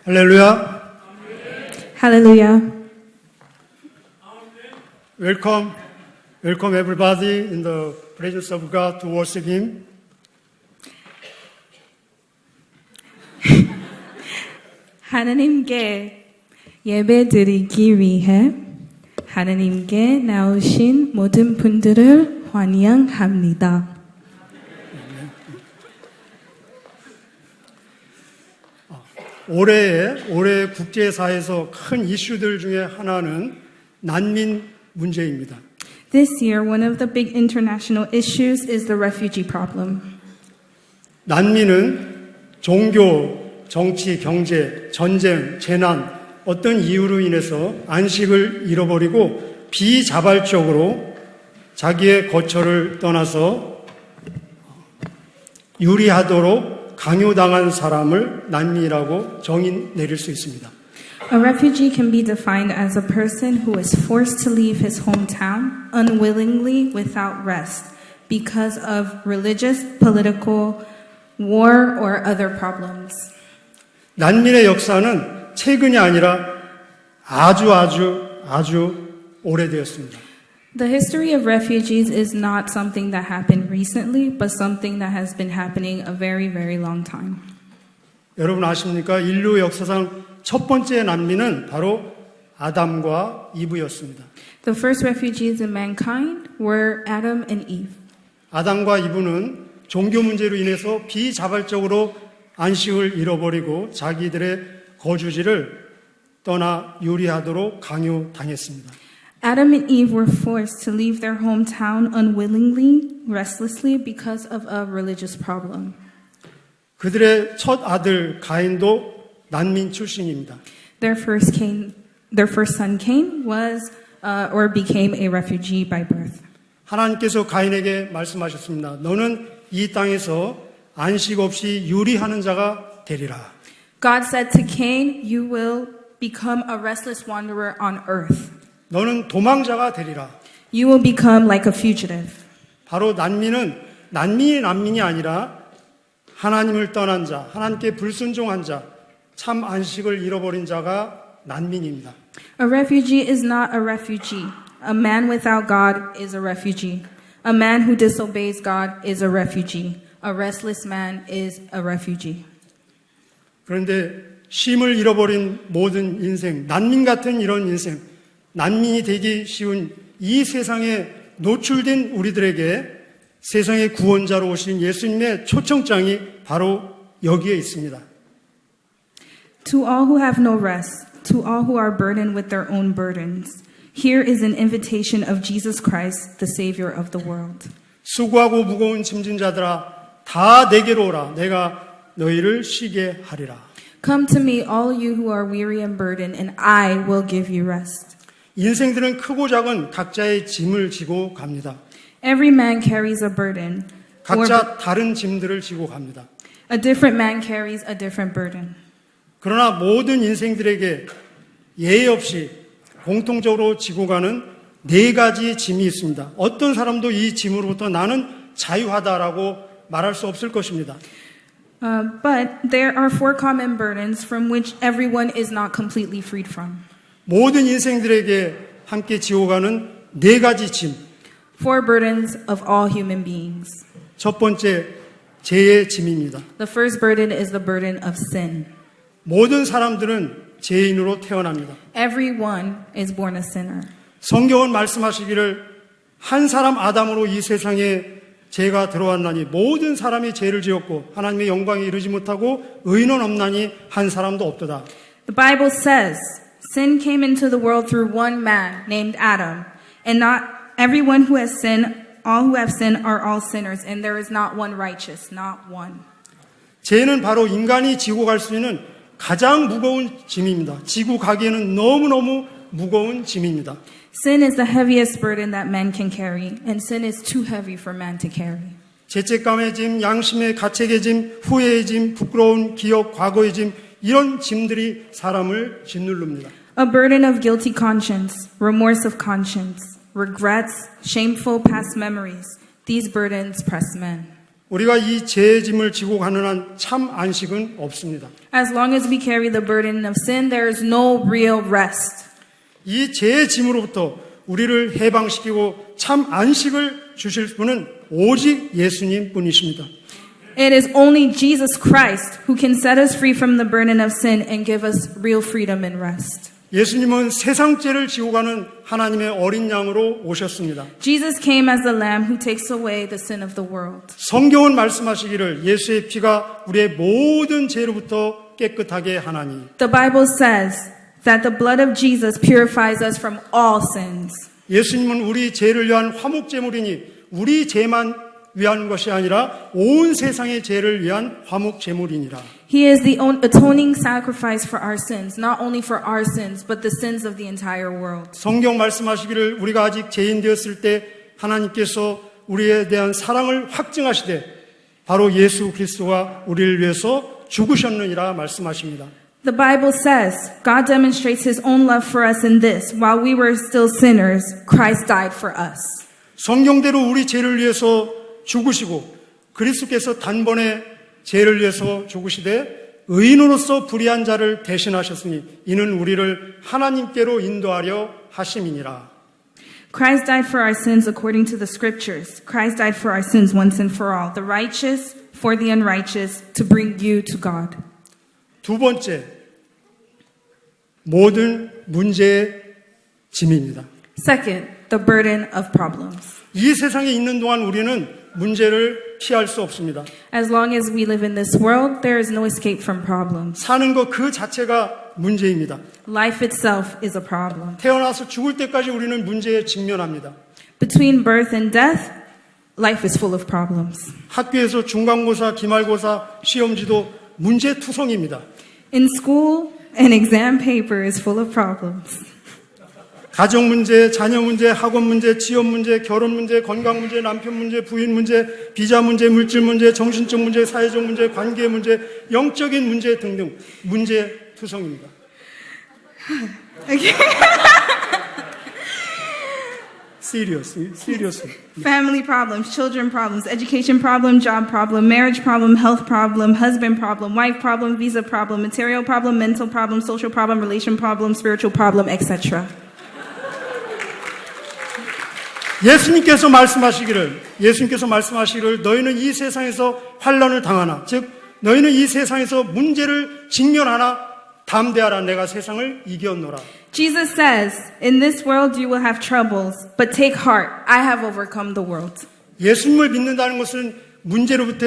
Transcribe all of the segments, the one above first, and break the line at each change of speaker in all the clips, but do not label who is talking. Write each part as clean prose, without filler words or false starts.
할렐루야.
Hallelujah.
Welcome everybody in the presence of God to worship Him.
하나님께 예배드리기 위해 하나님께 나오신 모든 분들을 환영합니다.
올해 국제사회에서 큰 이슈들 중에 하나는 난민 문제입니다.
This year, one of the big international issues is the refugee problem.
난민은 종교, 정치, 경제, 전쟁, 재난, 어떤 이유로 인해서 안식을 잃어버리고 비자발적으로 자기의 거처를 떠나서 유리하도록 강요당한 사람을 난민이라고 정의 내릴 수 있습니다.
A refugee can be defined as a person who is forced to leave his hometown unwillingly without rest because of religious, political, war, or other problems.
난민의 역사는 최근이 아니라 아주 오래되었습니다.
The history of refugees is not something that happened recently, but something that has been happening a very, very long time.
여러분 아십니까? 인류 역사상 첫 번째 난민은 바로 아담과 이브였습니다.
The first refugees in mankind were Adam and Eve.
아담과 이브는 종교 문제로 인해서 비자발적으로 안식을 잃어버리고 자기들의 거주지를 떠나 유리하도록 강요당했습니다.
Adam and Eve were forced to leave their hometown unwillingly, restlessly, because of a religious problem.
그들의 첫 아들 가인도 난민 출신입니다.
Their first son Cain was or became a refugee by birth.
하나님께서 가인에게 말씀하셨습니다. 너는 이 땅에서 안식 없이 유리하는 자가 되리라.
God said to Cain, "You will become a restless wanderer on earth.
너는 도망자가 되리라.
You will become like a fugitive."
바로 난민이 아니라 하나님을 떠난 자, 하나님께 불순종한 자, 참 안식을 잃어버린 자가 난민입니다.
A refugee is not a refugee. A man without God is a refugee. A man who disobeys God is a refugee. A restless man is a refugee.
그런데 쉼을 잃어버린 모든 인생, 난민 같은 이런 인생, 난민이 되기 쉬운 이 세상에 노출된 우리들에게 세상의 구원자로 오신 예수님의 초청장이 바로 여기에 있습니다.
To all who have no rest, to all who are burdened with their own burdens, here is an invitation of Jesus Christ, the Savior of the world.
수고하고 무거운 짐진 자들아 다 내게로 오라. 내가 너희를 쉬게 하리라.
Come to me, all you who are weary and burdened, and I will give you rest.
인생들은 크고 작은 각자의 짐을 지고 갑니다.
Every man carries a burden.
각자 다른 짐들을 지고 갑니다.
A different man carries a different burden.
그러나 모든 인생들에게 예의 없이 공통적으로 지고 가는 네 가지 짐이 있습니다. 어떤 사람도 이 짐으로부터 나는 자유하다라고 말할 수 없을 것입니다.
But there are four common burdens from which everyone is not completely freed from.
모든 인생들에게 함께 지고 가는 네 가지 짐.
Four burdens of all human beings.
첫 번째, 죄의 짐입니다.
The first burden is the burden of sin.
모든 사람들은 죄인으로 태어납니다.
Everyone is born a sinner.
성경은 말씀하시기를 한 사람 아담으로 이 세상에 죄가 들어왔나니 모든 사람이 죄를 지었고 하나님의 영광에 이르지 못하고 의인은 없나니 한 사람도 없도다.
The Bible says, sin came into the world through one man named Adam, and not everyone who has sinned, all who have sinned are all sinners, and there is not one righteous, not one.
죄는 바로 인간이 지고 갈 수 있는 가장 무거운 짐입니다. 지고 가기에는 너무너무 무거운 짐입니다.
Sin is the heaviest burden that man can carry, and sin is too heavy for man to carry.
죄책감의 짐, 양심의 가책의 짐, 후회의 짐, 부끄러운 기억, 과거의 짐, 이런 짐들이 사람을 짓누릅니다.
A burden of guilty conscience, remorse of conscience, regrets, shameful past memories. These burdens press men.
우리가 이 죄의 짐을 지고 가는 한 참 안식은 없습니다.
As long as we carry the burden of sin, there is no real rest.
이 죄의 짐으로부터 우리를 해방시키고 참 안식을 주실 분은 오직 예수님 뿐이십니다.
It is only Jesus Christ who can set us free from the burden of sin and give us real freedom and rest.
예수님은 세상 죄를 지고 가는 하나님의 어린 양으로 오셨습니다.
Jesus came as the lamb who takes away the sin of the world.
성경은 말씀하시기를 예수의 피가 우리의 모든 죄로부터 깨끗하게 하나니
The Bible says that the blood of Jesus purifies us from all sins.
예수님은 우리 죄를 위한 화목제물이니 우리 죄만 위한 것이 아니라 온 세상의 죄를 위한 화목제물이니라.
He is the atoning sacrifice for our sins, not only for our sins, but the sins of the entire world.
성경 말씀하시기를 우리가 아직 죄인 되었을 때 하나님께서 우리에 대한 사랑을 확증하시되 바로 예수 그리스도가 우리를 위해서 죽으셨느니라 말씀하십니다.
The Bible says God demonstrates his own love for us in this. While we were still sinners, Christ died for us.
성경대로 우리 죄를 위해서 죽으시고 그리스도께서 단번에 죄를 위해서 죽으시되 의인으로서 불의한 자를 대신하셨으니 이는 우리를 하나님께로 인도하려 하심이니라.
Christ died for our sins according to the scriptures. Christ died for our sins once and for all. The righteous for the unrighteous to bring you to God.
두 번째, 모든 문제의 짐입니다.
Second, the burden of problems.
이 세상에 있는 동안 우리는 문제를 피할 수 없습니다.
As long as we live in this world, there is no escape from problems.
사는 것 그 자체가 문제입니다.
Life itself is a problem.
태어나서 죽을 때까지 우리는 문제에 직면합니다.
Between birth and death, life is full of problems.
학교에서 중간고사, 기말고사, 시험지도 문제투성입니다.
In school, an exam paper is full of problems.
가정 문제, 자녀 문제, 학원 문제, 취업 문제, 결혼 문제, 건강 문제, 남편 문제, 부인 문제, 비자 문제, 물질 문제, 정신적 문제, 사회적 문제, 관계 문제, 영적인 문제 등등 문제투성입니다. Seriously.
Family problems, children problems, education problem, job problem, marriage problem, health problem, husband problem, wife problem, visa problem, material problem, mental problem, social problem, relation problem, spiritual problem, etc.
예수님께서 말씀하시기를 너희는 이 세상에서 환난을 당하나 즉 너희는 이 세상에서 문제를 직면하나 담대하라 내가 세상을 이겼노라.
Jesus says, in this world you will have troubles, but take heart, I have overcome the world.
예수님을 믿는다는 것은 문제로부터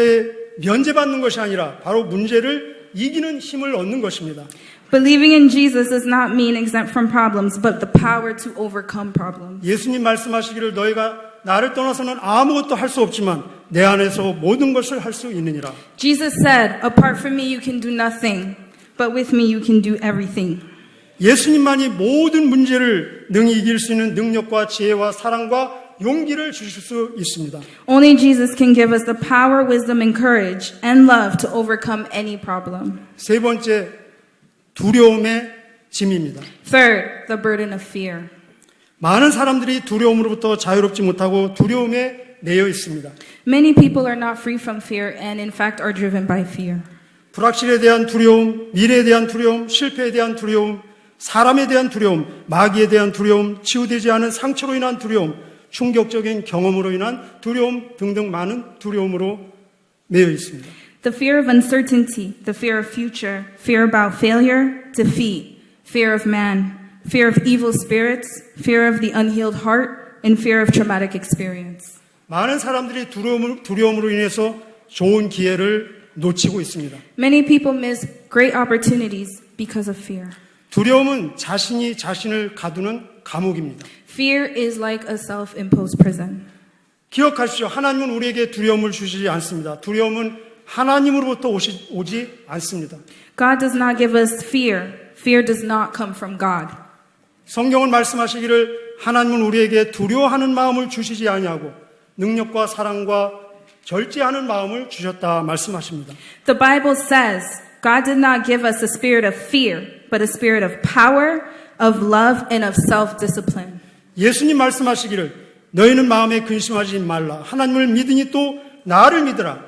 면제받는 것이 아니라 바로 문제를 이기는 힘을 얻는 것입니다.
Believing in Jesus does not mean exempt from problems, but the power to overcome problems.
예수님 말씀하시기를 너희가 나를 떠나서는 아무것도 할 수 없지만 내 안에서 모든 것을 할 수 있느니라.
Jesus said, apart from me you can do nothing, but with me you can do everything.
예수님만이 모든 문제를 능히 이길 수 있는 능력과 지혜와 사랑과 용기를 주실 수 있습니다.
Only Jesus can give us the power, wisdom, and courage and love to overcome any problem.
세 번째, 두려움의 짐입니다.
Third, the burden of fear.
많은 사람들이 두려움으로부터 자유롭지 못하고 두려움에 내여 있습니다.
Many people are not free from fear and in fact are driven by fear.
불확실에 대한 두려움, 미래에 대한 두려움, 실패에 대한 두려움, 사람에 대한 두려움, 마귀에 대한 두려움, 치유되지 않은 상처로 인한 두려움, 충격적인 경험으로 인한 두려움 등등 많은 두려움으로 매여 있습니다.
The fear of uncertainty, the fear of future, fear about failure, defeat, fear of man, fear of evil spirits, fear of the unhealed heart, and fear of traumatic experience.
많은 사람들이 두려움으로 인해서 좋은 기회를 놓치고 있습니다.
Many people miss great opportunities because of fear.
두려움은 자신이 자신을 가두는 감옥입니다.
Fear is like a self-imposed prison.
기억하십시오. 하나님은 우리에게 두려움을 주시지 않습니다. 두려움은 하나님으로부터 오지 않습니다.
God does not give us fear. Fear does not come from God.
성경은 말씀하시기를 하나님은 우리에게 두려워하는 마음을 주시지 아니하고 능력과 사랑과 절제하는 마음을 주셨다 말씀하십니다.
The Bible says God did not give us a spirit of fear, but a spirit of power, of love, and of self-discipline.
예수님 말씀하시기를 너희는 마음에 근심하지 말라. 하나님을 믿으니 또 나를 믿으라.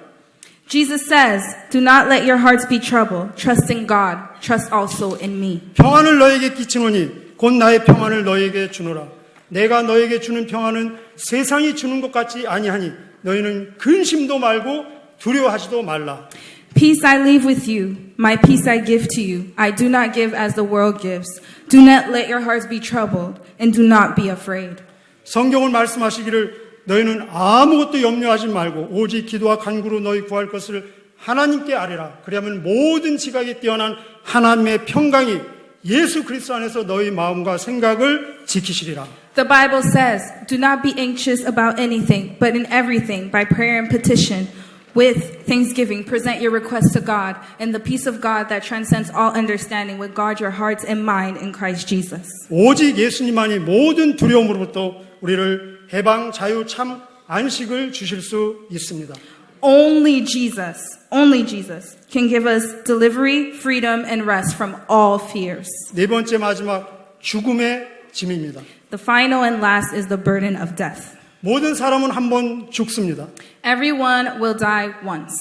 Jesus says, do not let your hearts be troubled. Trust in God. Trust also in me.
평안을 너에게 끼치노니 곧 나의 평안을 너에게 주노라. 내가 너에게 주는 평안은 세상이 주는 것 같지 아니하니 너희는 근심도 말고 두려워하지도 말라.
Peace I leave with you. My peace I give to you. I do not give as the world gives. Do not let your hearts be troubled and do not be afraid.
성경은 말씀하시기를 너희는 아무것도 염려하지 말고 오직 기도와 간구로 너희 구할 것을 하나님께 아뢰라. 그리하면 모든 지각이 뛰어난 하나님의 평강이 예수 그리스도 안에서 너희 마음과 생각을 지키시리라.
The Bible says, do not be anxious about anything, but in everything, by prayer and petition, with thanksgiving, present your requests to God, and the peace of God that transcends all understanding will guard your hearts and mind in Christ Jesus.
오직 예수님만이 모든 두려움으로부터 우리를 해방, 자유, 참 안식을 주실 수 있습니다.
Only Jesus can give us delivery, freedom, and rest from all fears.
네 번째 마지막 죽음의 짐입니다.
The final and last is the burden of death.
모든 사람은 한 번 죽습니다.
Everyone will die once.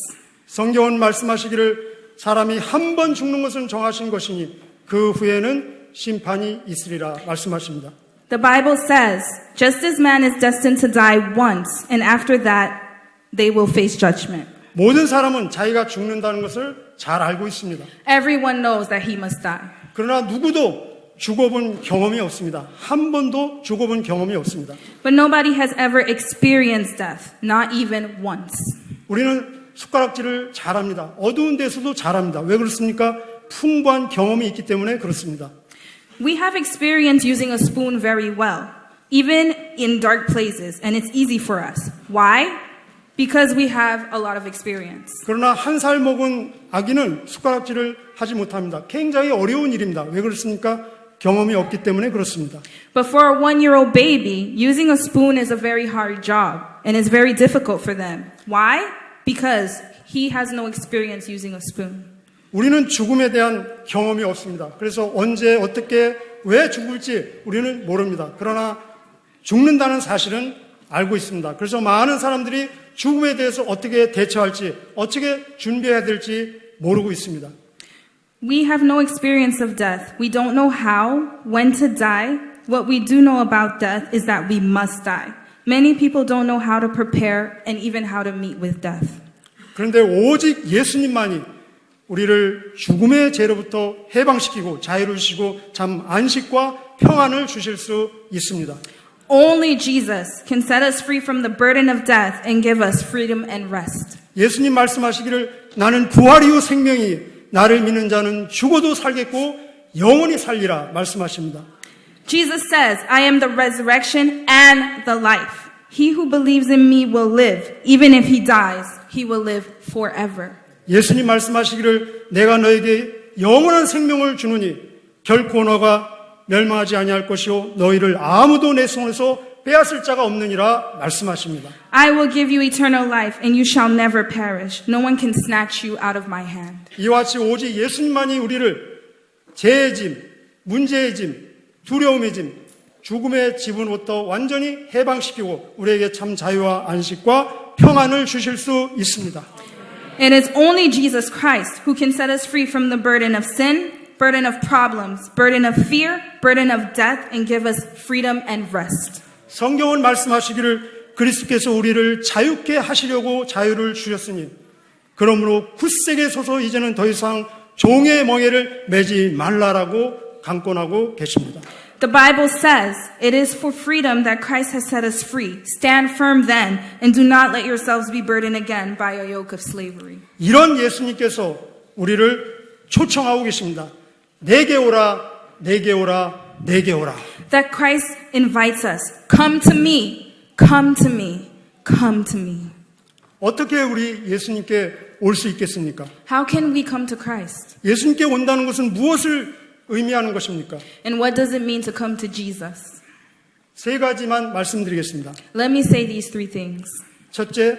성경은 말씀하시기를 사람이 한 번 죽는 것은 정하신 것이니 그 후에는 심판이 있으리라 말씀하십니다.
The Bible says, just as man is destined to die once, and after that, they will face judgment.
모든 사람은 자기가 죽는다는 것을 잘 알고 있습니다.
Everyone knows that he must die.
그러나 누구도 죽어본 경험이 없습니다. 한 번도 죽어본 경험이 없습니다.
But nobody has ever experienced death, not even once.
우리는 숟가락질을 잘합니다. 어두운 데서도 잘합니다. 왜 그렇습니까? 풍부한 경험이 있기 때문에 그렇습니다.
We have experience using a spoon very well, even in dark places, and it's easy for us. Why? Because we have a lot of experience.
그러나 한 살 먹은 아기는 숟가락질을 하지 못합니다. 굉장히 어려운 일입니다. 왜 그렇습니까? 경험이 없기 때문에 그렇습니다.
But for a 1-year-old baby, using a spoon is a very hard job, and it's very difficult for them. Why? Because he has no experience using a spoon.
우리는 죽음에 대한 경험이 없습니다. 그래서 언제 어떻게 왜 죽을지 우리는 모릅니다. 그러나 죽는다는 사실은 알고 있습니다. 그래서 많은 사람들이 죽음에 대해서 어떻게 대처할지 어떻게 준비해야 될지 모르고 있습니다.
We have no experience of death. We don't know how, when to die. What we do know about death is that we must die. Many people don't know how to prepare and even how to meet with death.
그런데 오직 예수님만이 우리를 죽음의 죄로부터 해방시키고 자유를 주시고 참 안식과 평안을 주실 수 있습니다.
Only Jesus can set us free from the burden of death and give us freedom and rest.
예수님 말씀하시기를 나는 부활이요 생명이 나를 믿는 자는 죽어도 살겠고 영원히 살리라 말씀하십니다.
Jesus says, I am the resurrection and the life. He who believes in me will live. Even if he dies, he will live forever.
예수님 말씀하시기를 내가 너에게 영원한 생명을 주노니 결코 너가 멸망하지 아니할 것이요 너희를 아무도 내 손에서 빼앗을 자가 없느니라 말씀하십니다.
I will give you eternal life and you shall never perish. No one can snatch you out of my hand.
이와 같이 오직 예수님만이 우리를 죄의 짐, 문제의 짐, 두려움의 짐, 죽음의 짐으로부터 완전히 해방시키고 우리에게 참 자유와 안식과 평안을 주실 수 있습니다.
It is only Jesus Christ who can set us free from the burden of sin, burden of problems, burden of fear, burden of death, and give us freedom and rest.
성경은 말씀하시기를 그리스도께서 우리를 자유케 하시려고 자유를 주셨으니 그러므로 굳세게 서서 이제는 더 이상 종의 멍에를 매지 말라라고 강권하고 계십니다.
The Bible says, it is for freedom that Christ has set us free. Stand firm then, and do not let yourselves be burdened again by a yoke of slavery.
이런 예수님께서 우리를 초청하고 계십니다. 내게 오라, 내게 오라, 내게 오라.
That Christ invites us, come to me, come to me, come to me.
어떻게 우리 예수님께 올 수 있겠습니까?
How can we come to Christ?
예수님께 온다는 것은 무엇을 의미하는 것입니까?
And what does it mean to come to Jesus?
세 가지만 말씀드리겠습니다.
Let me say these three things.
첫째,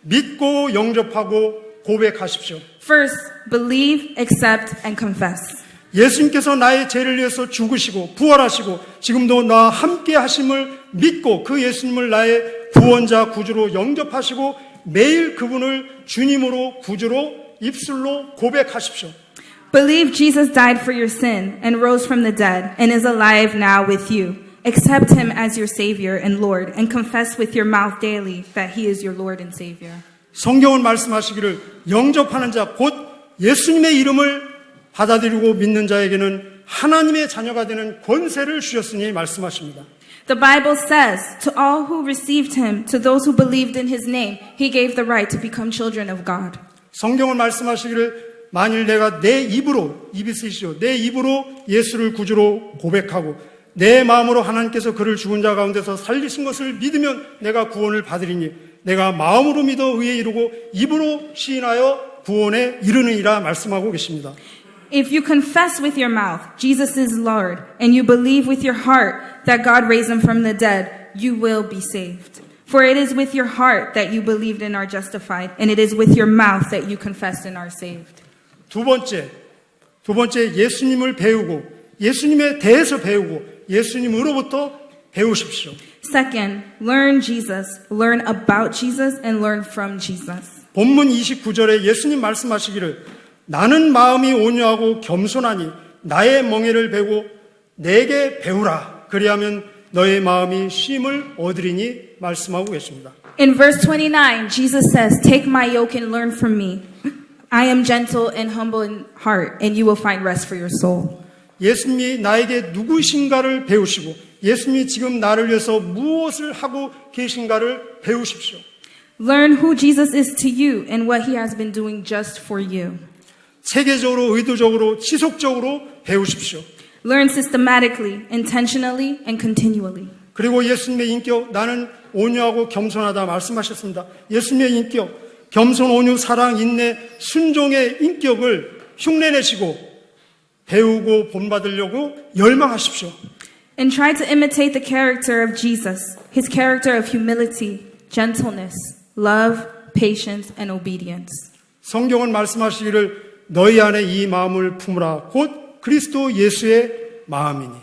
믿고 영접하고 고백하십시오.
First, believe, accept, and confess.
예수님께서 나의 죄를 위해서 죽으시고 부활하시고 지금도 나와 함께 하심을 믿고 그 예수님을 나의 구원자 구주로 영접하시고 매일 그분을 주님으로 구주로 입술로 고백하십시오.
Believe Jesus died for your sin and rose from the dead and is alive now with you. Accept him as your Savior and Lord and confess with your mouth daily that he is your Lord and Savior.
성경은 말씀하시기를 영접하는 자 곧 예수님의 이름을 받아들이고 믿는 자에게는 하나님의 자녀가 되는 권세를 주셨으니 말씀하십니다.
The Bible says, to all who received him, to those who believed in his name, he gave the right to become children of God.
성경은 말씀하시기를 만일 내가 내 입으로, 입이 쓰시오, 내 입으로 예수를 구주로 고백하고 내 마음으로 하나님께서 그를 죽은 자 가운데서 살리신 것을 믿으면 내가 구원을 받으리니 내가 마음으로 믿어 의에 이르고 입으로 시인하여 구원에 이르느니라 말씀하고 계십니다.
If you confess with your mouth, Jesus is Lord, and you believe with your heart that God raised him from the dead, you will be saved. For it is with your heart that you believed and are justified, and it is with your mouth that you confessed and are saved.
두 번째 예수님을 배우고 예수님에 대해서 배우고 예수님으로부터 배우십시오.
Second, learn Jesus, learn about Jesus, and learn from Jesus.
본문 29절에 예수님 말씀하시기를 나는 마음이 온유하고 겸손하니 나의 멍에를 베고 내게 배우라. 그리하면 너의 마음이 쉼을 얻으리니 말씀하고 계십니다.
In verse 29, Jesus says, take my yoke and learn from me. I am gentle and humble in heart, and you will find rest for your soul.
예수님이 나에게 누구신가를 배우시고 예수님이 지금 나를 위해서 무엇을 하고 계신가를 배우십시오.
Learn who Jesus is to you and what he has been doing just for you.
체계적으로, 의도적으로, 지속적으로 배우십시오.
Learn systematically, intentionally, and continually.
그리고 예수님의 인격, 나는 온유하고 겸손하다 말씀하셨습니다. 예수님의 인격, 겸손, 온유, 사랑, 인내, 순종의 인격을 흉내내시고 배우고 본받으려고 열망하십시오.
And try to imitate the character of Jesus, his character of humility, gentleness, love, patience, and obedience.
성경은 말씀하시기를 너희 안에 이 마음을 품으라 곧 그리스도 예수의 마음이니.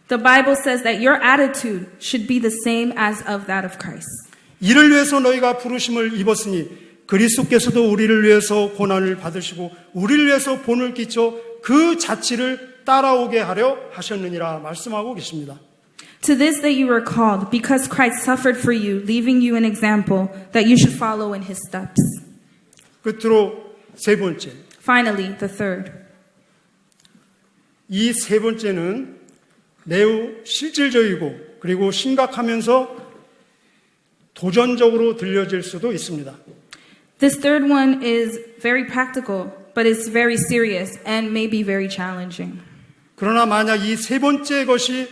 The Bible says that your attitude should be the same as of that of Christ.
이를 위해서 너희가 부르심을 입었으니 그리스도께서도 우리를 위해서 고난을 받으시고 우리를 위해서 본을 끼쳐 그 자취를 따라오게 하려 하셨느니라 말씀하고 계십니다.
To this that you were called, because Christ suffered for you, leaving you an example that you should follow in his steps.
끝으로 세 번째.
Finally, the third.
이 세 번째는 매우 실질적이고 그리고 심각하면서 도전적으로 들려질 수도 있습니다.
This third one is very practical, but it's very serious and may be very challenging.
그러나 만약 이 세 번째 것이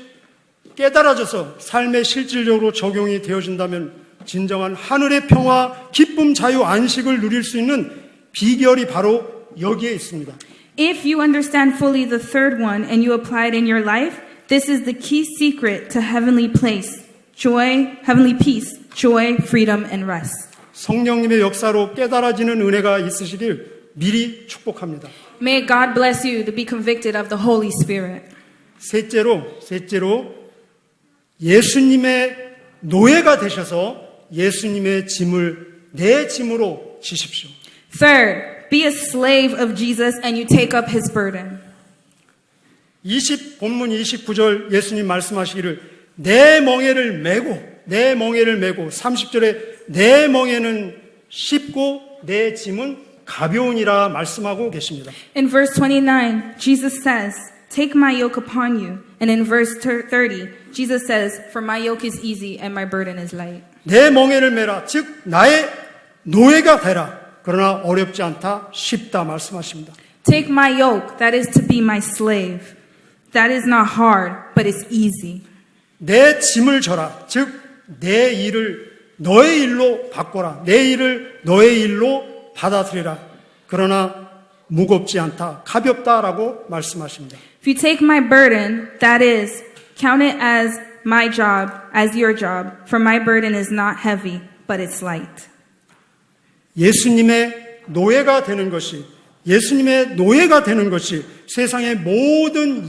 깨달아져서 삶에 실질적으로 적용이 되어진다면 진정한 하늘의 평화, 기쁨, 자유, 안식을 누릴 수 있는 비결이 바로 여기에 있습니다.
If you understand fully the third one and you apply it in your life, this is the key secret to heavenly place, joy, heavenly peace, joy, freedom, and rest.
성령님의 역사로 깨달아지는 은혜가 있으시길 미리 축복합니다.
May God bless you to be convicted of the Holy Spirit.
셋째로 예수님의 노예가 되셔서 예수님의 짐을 내 짐으로 지십시오.
Third, be a slave of Jesus and you take up his burden.
본문 29절 예수님 말씀하시기를 내 멍에를 메고 30절에 내 멍에는 쉽고 내 짐은 가벼우니라 말씀하고 계십니다.
In verse 29, Jesus says, take my yoke upon you. And in verse 30, Jesus says, for my yoke is easy and my burden is light.
내 멍에를 메라, 즉 나의 노예가 되라. 그러나 어렵지 않다, 쉽다 말씀하십니다.
Take my yoke, that is to be my slave. That is not hard, but it's easy.
내 짐을 져라, 즉 내 일을 너의 일로 바꿔라. 내 일을 너의 일로 받아들여라. 그러나 무겁지 않다, 가볍다라고 말씀하십니다.
If you take my burden, that is, count it as my job, as your job, for my burden is not heavy, but it's light.
예수님의 노예가 되는 것이 세상의 모든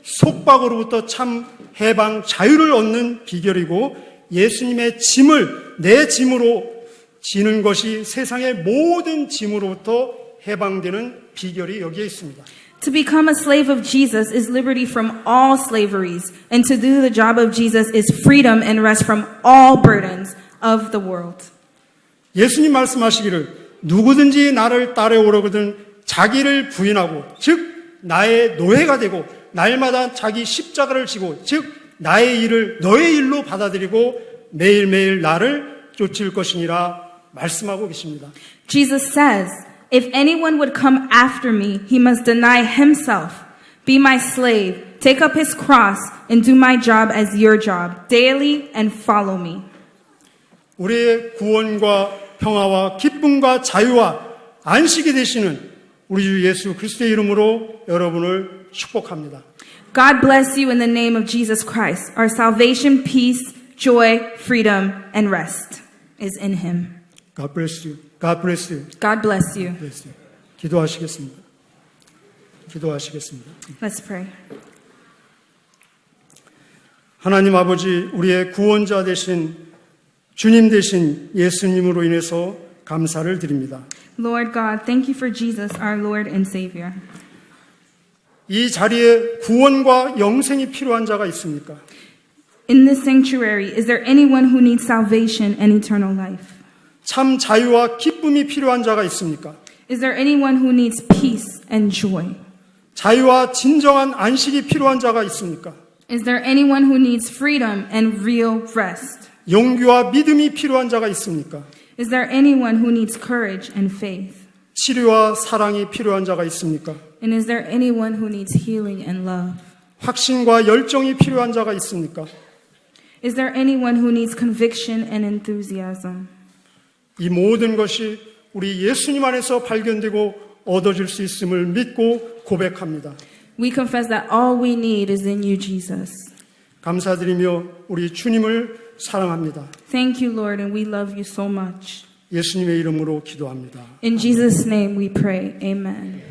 속박으로부터 참 해방, 자유를 얻는 비결이고 예수님의 짐을 내 짐으로 지는 것이 세상의 모든 짐으로부터 해방되는 비결이 여기에 있습니다.
To become a slave of Jesus is liberty from all slaveries, and to do the job of Jesus is freedom and rest from all burdens of the world.
예수님 말씀하시기를 누구든지 나를 따라오려거든 자기를 부인하고 즉 나의 노예가 되고 날마다 자기 십자가를 지고 즉 나의 일을 너의 일로 받아들이고 매일매일 나를 쫓을 것이니라 말씀하고 계십니다.
Jesus says, if anyone would come after me, he must deny himself, be my slave, take up his cross, and do my job as your job, daily and follow me.
우리의 구원과 평화와 기쁨과 자유와 안식이 되시는 우리 주 예수 그리스도의 이름으로 여러분을 축복합니다.
God bless you in the name of Jesus Christ. Our salvation, peace, joy, freedom, and rest is in him.
God bless you. God bless you.
God bless you.
bless you. 기도하시겠습니다. 기도하시겠습니다.
Let's pray.
하나님 아버지, 우리의 구원자 되신 주님 되신 예수님으로 인해서 감사를 드립니다.
Lord God, thank you for Jesus, our Lord and Savior.
이 자리에 구원과 영생이 필요한 자가 있습니까?
In this sanctuary, is there anyone who needs salvation and eternal life?
참 자유와 기쁨이 필요한 자가 있습니까?
Is there anyone who needs peace and joy?
자유와 진정한 안식이 필요한 자가 있습니까?
Is there anyone who needs freedom and real rest?
용기와 믿음이 필요한 자가 있습니까?
Is there anyone who needs courage and faith?
치료와 사랑이 필요한 자가 있습니까?
And is there anyone who needs healing and love?
확신과 열정이 필요한 자가 있습니까?
Is there anyone who needs conviction and enthusiasm?
이 모든 것이 우리 예수님 안에서 발견되고 얻어질 수 있음을 믿고 고백합니다.
We confess that all we need is in you, Jesus.
감사드리며 우리 주님을 사랑합니다.
Thank you, Lord, and we love you so much.
예수님의 이름으로 기도합니다.
In Jesus' name we pray. Amen.